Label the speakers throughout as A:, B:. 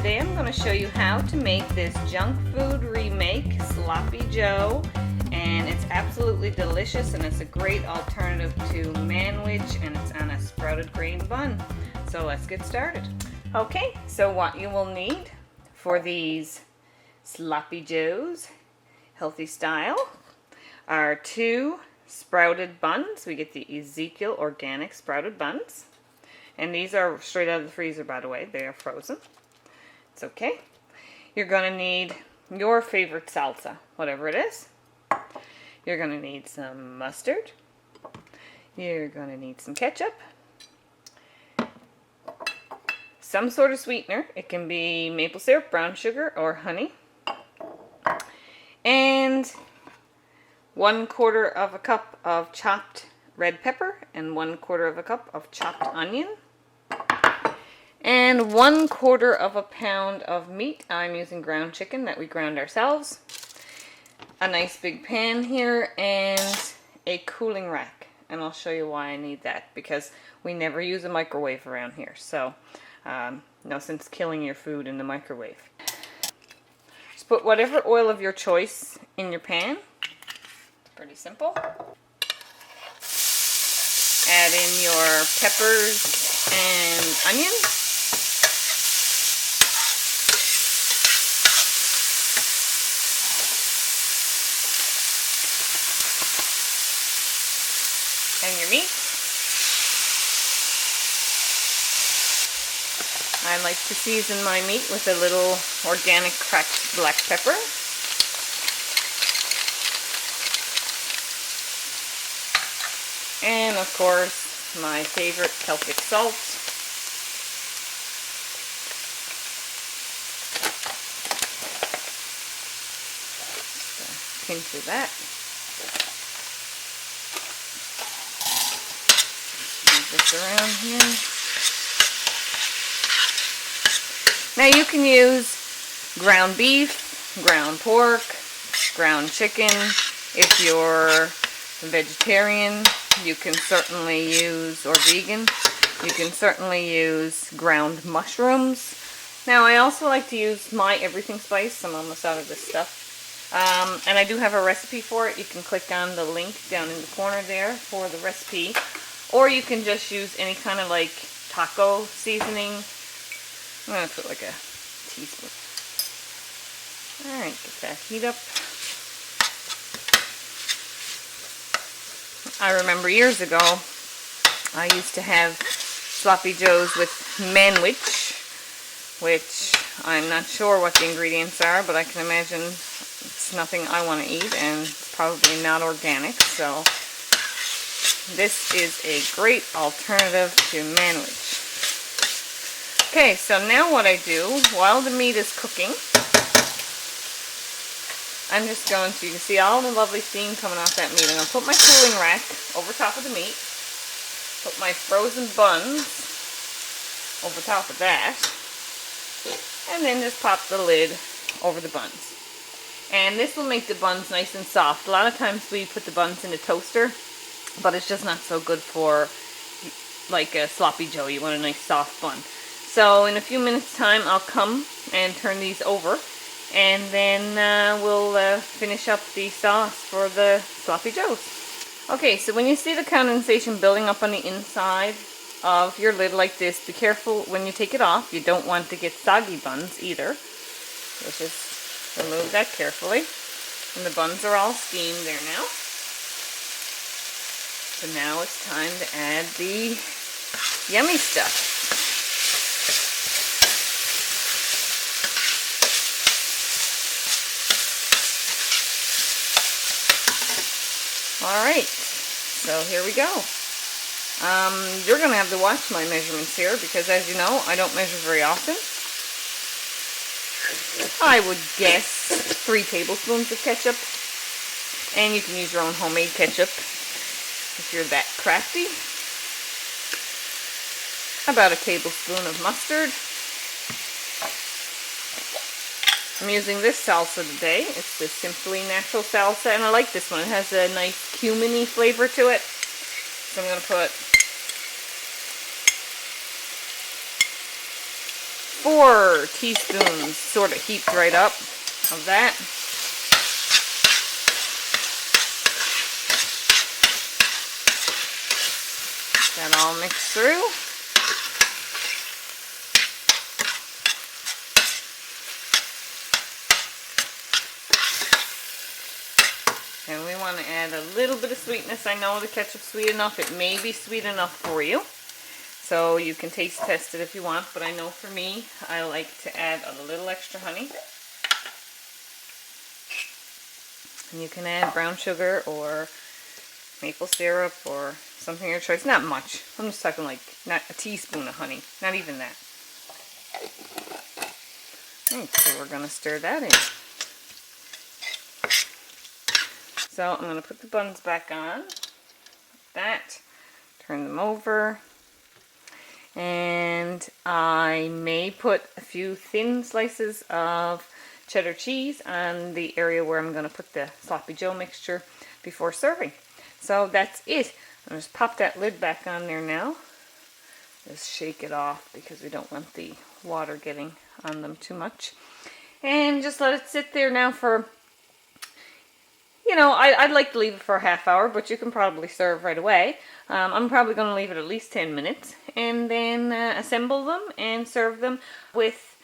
A: Today I'm going to show you how to make this junk food remake, Sloppy Joe, and it's absolutely delicious and it's a great alternative to Manwich, and it's on a sprouted grain bun. So let's get started. Okay, so what you will need for these Sloppy Joes, healthy style, are 2 sprouted buns. We get the Ezekiel Organic sprouted buns. And these are straight out of the freezer, by the way. They are frozen. It's okay. You're going to need your favorite salsa, whatever it is. You're going to need some mustard. You're going to need some ketchup. Some sort of sweetener. It can be maple syrup, brown sugar, or honey. And 1/4 of a cup of chopped red pepper and 1/4 of a cup of chopped onion. And 1/4 of a pound of meat. I'm using ground chicken that we ground ourselves. A nice big pan here and a cooling rack. And I'll show you why I need that, because we never use a microwave around here. So no sense killing your food in the microwave. Just put whatever oil of your choice in your pan. It's pretty simple. Add in your peppers and onion. And your meat. I like to season my meat with a little organic cracked black pepper. And of course, my favorite Celtic salt. Just a pinch of that. Move this around here. Now you can use ground beef, ground pork, ground chicken. If you're vegetarian, you can certainly use, or vegan, you can certainly use ground mushrooms. Now I also like to use my everything spice. I'm almost out of this stuff. And I do have a recipe for it. You can click on the link down in the corner there for the recipe. Or you can just use any kind of like taco seasoning. I'm going to put like a teaspoon. Alright, get that heat up. I remember years ago, I used to have Sloppy Joes with Manwich, which I'm not sure what the ingredients are, but I can imagine it's nothing I want to eat, and it's probably not organic, so this is a great alternative to Manwich. Okay, so now what I do, while the meat is cooking, I'm just going to, you can see all the lovely steam coming off that meat. I'm going to put my cooling rack over top of the meat, put my frozen buns over top of that, and then just pop the lid over the buns. And this will make the buns nice and soft. A lot of times we put the buns in the toaster, but it's just not so good for like a Sloppy Joe. You want a nice soft bun. So in a few minutes time I'll come and turn these over, and then we'll finish up the sauce for the Sloppy Joes. Okay, so when you see the condensation building up on the inside of your lid like this, be careful when you take it off. You don't want to get soggy buns either. Let's just remove that carefully. And the buns are all steamed there now. So now it's time to add the yummy stuff. Alright, so here we go. You're going to have to watch my measurements here, because as you know, I don't measure very often. I would guess 3 tablespoons of ketchup, and you can use your own homemade ketchup if you're that crafty. About a tablespoon of mustard. I'm using this salsa today. It's the Simply Natural salsa, and I like this one. It has a nice cumin-y flavor to it. So I'm going to put 4 teaspoons sort of heaped right up of that. That all mixed through. And we want to add a little bit of sweetness. I know the ketchup's sweet enough. It may be sweet enough for you. So you can taste test it if you want. But I know for me, I like to add a little extra honey. And you can add brown sugar or maple syrup or something of your choice. Not much. I'm just talking like not a teaspoon of honey. Not even that. Okay, so we're going to stir that in. So I'm going to put the buns back on. Like that. Turn them over. And I may put a few thin slices of cheddar cheese on the area where I'm going to put the sloppy joe mixture before serving. So that's it. I'll just pop that lid back on there now. Just shake it off because we don't want the water getting on them too much. And just let it sit there now for, you know, I'd like to leave it for a half hour, but you can probably serve right away. I'm probably going to leave it at least 10 minutes and then assemble them and serve them with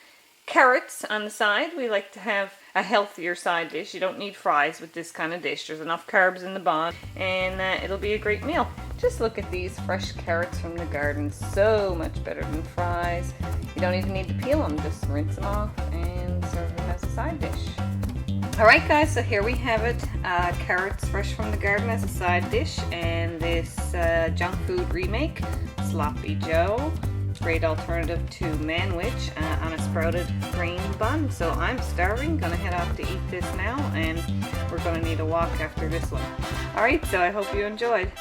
A: carrots on the side. We like to have a healthier side dish. You don't need fries with this kind of dish. There's enough carbs in the bun and it'll be a great meal. Just look at these fresh carrots from the garden. So much better than fries. You don't even need to peel them. Just rinse them off and serve them as a side dish. Alright guys, so here we have it. Carrots fresh from the garden as a side dish, and this junk food remake, Sloppy Joe. Great alternative to Manwich on a sprouted green bun. So I'm starving, gonna head off to eat this now, and we're gonna need a walk after this one. Alright, so I hope you enjoyed.